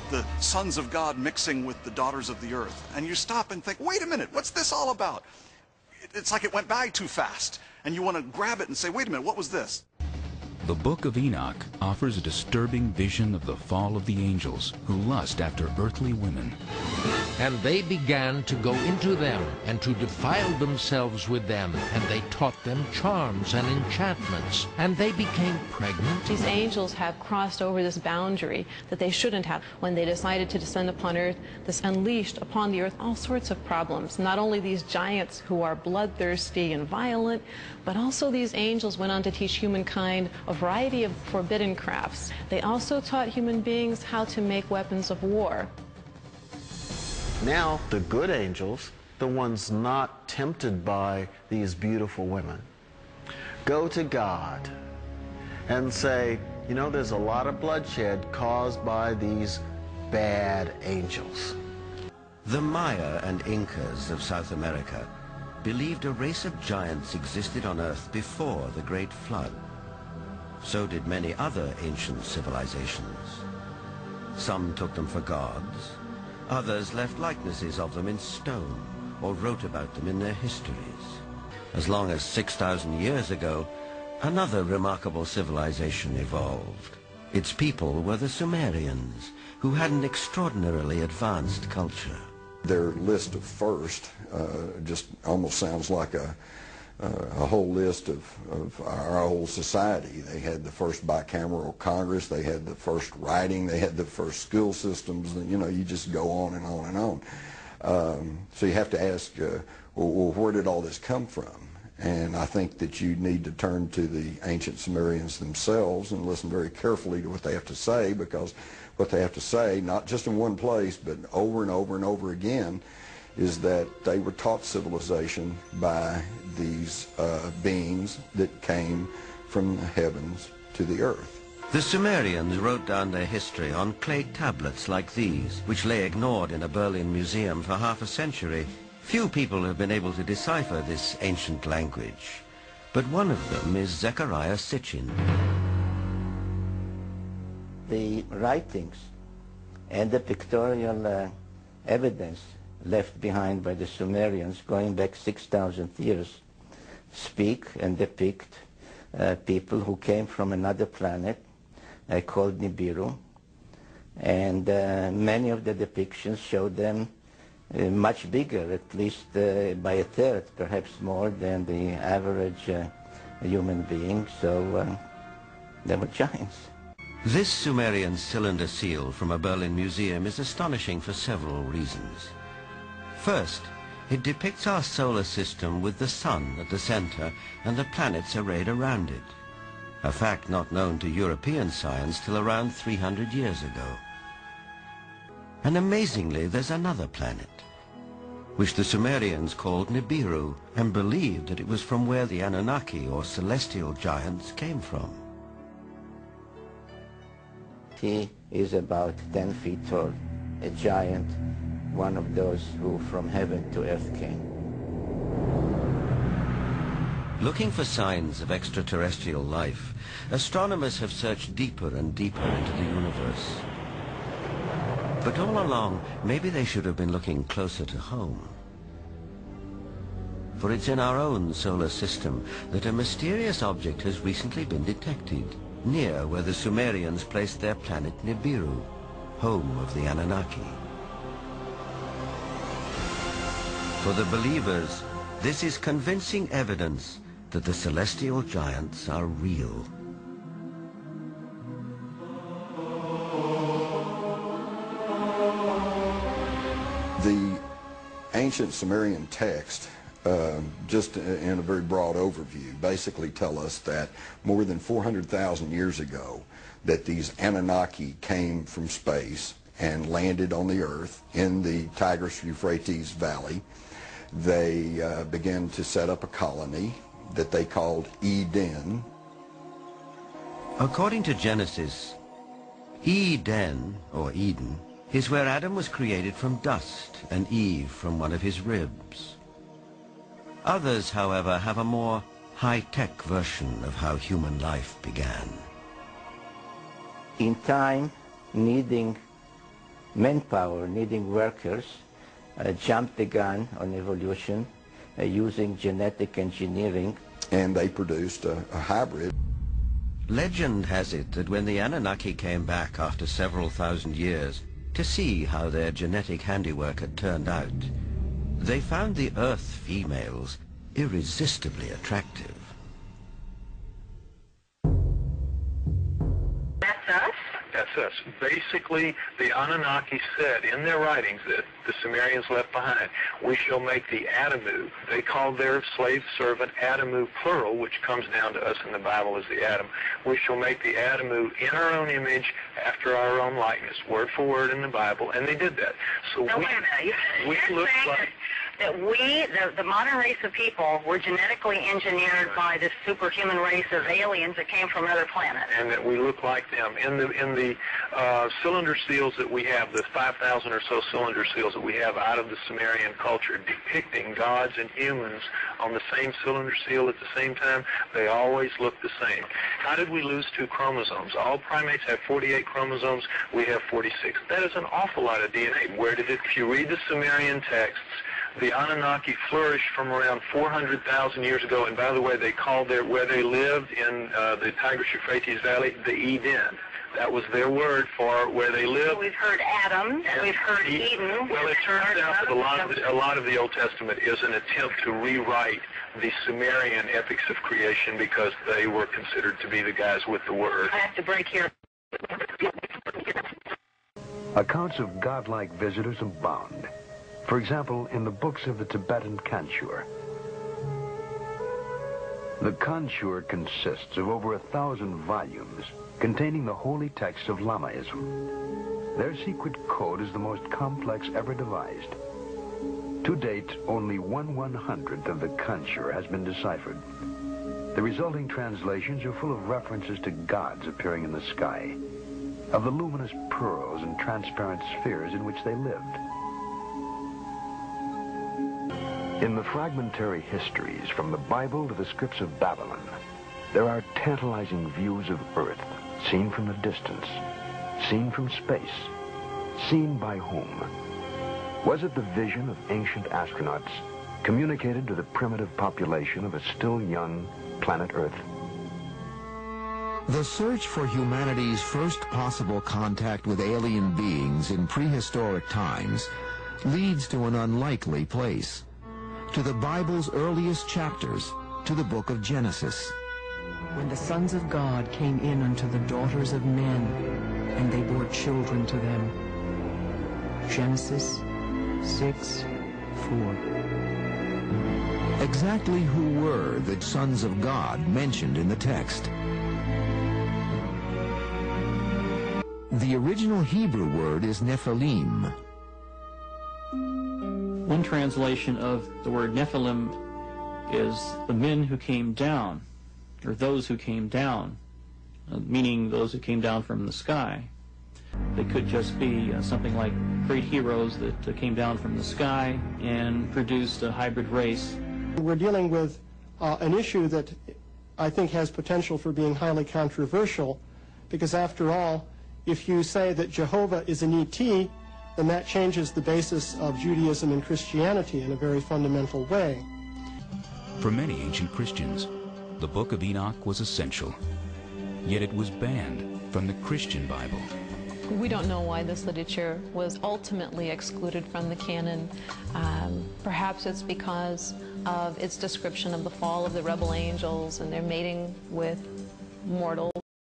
the sons of God mixing with the daughters of the earth. And you stop and think, wait a minute, what's this all about? It's like it went by too fast. And you want to grab it and say, wait a minute, what was this? The Book of Enoch offers a disturbing vision of the fall of the angels who lust after earthly women. And they began to go into them, and to defile themselves with them, and they taught them charms and enchantments, and they became pregnant. These angels have crossed over this boundary that they shouldn't have. When they decided to descend upon earth, this unleashed upon the earth all sorts of problems. Not only these giants who are bloodthirsty and violent, but also these angels went on to teach humankind a variety of forbidden crafts. They also taught human beings how to make weapons of war. Now, the good angels, the ones not tempted by these beautiful women, go to God and say, you know, there's a lot of bloodshed caused by these bad angels. The Maya and Incas of South America believed a race of giants existed on Earth before the Great Flood. So did many other ancient civilizations. Some took them for gods. Others left likenesses of them in stone or wrote about them in their histories. As long as 6,000 years ago, another remarkable civilization evolved. Its people were the Sumerians, who had an extraordinarily advanced culture. Their list of first just almost sounds like a whole list of our whole society. They had the first bicameral Congress, they had the first writing, they had the first school systems, and you know, you just go on and on and on. So you have to ask, well, where did all this come from? And I think that you need to turn to the ancient Sumerians themselves and listen very carefully to what they have to say, because what they have to say, not just in one place, but over and over and over again, is that they were taught civilization by these beings that came from the heavens to the earth. The Sumerians wrote down their history on clay tablets like these, which lay ignored in a Berlin museum for half a century. Few people have been able to decipher this ancient language, but one of them is Zechariah Sitchin. The writings and the pictorial evidence left behind by the Sumerians going back 6,000 years speak and depict people who came from another planet called Nibiru, and many of the depictions show them much bigger, at least by a third, perhaps more than the average human being, so they were giants. This Sumerian cylinder seal from a Berlin museum is astonishing for several reasons. First, it depicts our solar system with the sun at the center and the planets arrayed around it, a fact not known to European science till around 300 years ago. And amazingly, there's another planet, which the Sumerians called Nibiru, and believed that it was from where the Anunnaki, or celestial giants, came from. He is about 10 feet tall, a giant, one of those who from heaven to earth came. Looking for signs of extraterrestrial life, astronomers have searched deeper and deeper into the universe. But all along, maybe they should have been looking closer to home. For it's in our own solar system that a mysterious object has recently been detected, near where the Sumerians placed their planet Nibiru, home of the Anunnaki. For the believers, this is convincing evidence that the celestial giants are real. The ancient Sumerian text, just in a very broad overview, basically tell us that more than 400,000 years ago, that these Anunnaki came from space and landed on the earth in the Tigris-Euphrates Valley. They began to set up a colony that they called Eden. According to Genesis, Eden, or Eden, is where Adam was created from dust and Eve from one of his ribs. Others, however, have a more high-tech version of how human life began. In time, needing manpower, needing workers, jumped the gun on evolution using genetic engineering. And they produced a hybrid. Legend has it that when the Anunnaki came back after several thousand years to see how their genetic handiwork had turned out, they found the Earth females irresistibly attractive. That's us? That's us. Basically, the Anunnaki said in their writings that the Sumerians left behind, we shall make the Adamu. They called their slave servant Adamu plural, which comes down to us in the Bible as the Adam. We shall make the Adamu in our own image, after our own likeness, word for word in the Bible, and they did that. So no, wait a minute. You're look saying like... that we, the modern race of people, were genetically engineered by this superhuman race of aliens that came from other planets. And that we look like them. In the cylinder seals that we have, the 5,000 or so cylinder seals that we have out of the Sumerian culture, depicting gods and humans on the same cylinder seal at the same time, they always look the same. How did we lose 2 chromosomes? All primates have 48 chromosomes. We have 46. That is an awful lot of DNA. Where did it? If you read the Sumerian texts, the Anunnaki flourished from around 400,000 years ago, and by the way, they called where they lived in the Tigris-Euphrates Valley, the Eden. That was their word for where they lived. We've heard Adam, and we've heard Eden. Well, it turns out that a lot of the Old Testament is an attempt to rewrite the Sumerian epics of creation because they were considered to be the guys with the word. I have to break here. Accounts of godlike visitors abound. For example, in the books of the Tibetan Kanchur. The Kanchur consists of over 1,000 volumes containing the holy texts of Lamaism. Their secret code is the most complex ever devised. To date, only 1/100th of the Kanchur has been deciphered. The resulting translations are full of references to gods appearing in the sky, of the luminous pearls and transparent spheres in which they lived. In the fragmentary histories from the Bible to the scripts of Babylon, there are tantalizing views of Earth, seen from the distance, seen from space, seen by whom? Was it the vision of ancient astronauts communicated to the primitive population of a still young planet Earth? The search for humanity's first possible contact with alien beings in prehistoric times leads to an unlikely place. To the Bible's earliest chapters, to the book of Genesis. When the sons of God came in unto the daughters of men, and they bore children to them. Genesis 6:4. Exactly who were the sons of God mentioned in the text? The original Hebrew word is Nephilim. One translation of the word Nephilim is the men who came down, or those who came down, meaning those who came down from the sky. They could just be something like great heroes that came down from the sky and produced a hybrid race. We're dealing with an issue that I think has potential for being highly controversial, because after all, if you say that Jehovah is an ET, then that changes the basis of Judaism and Christianity in a very fundamental way. For many ancient Christians, the Book of Enoch was essential, yet it was banned from the Christian Bible. We don't know why this literature was ultimately excluded from the canon. Perhaps it's because of its description of the fall of the rebel angels and their mating with mortals.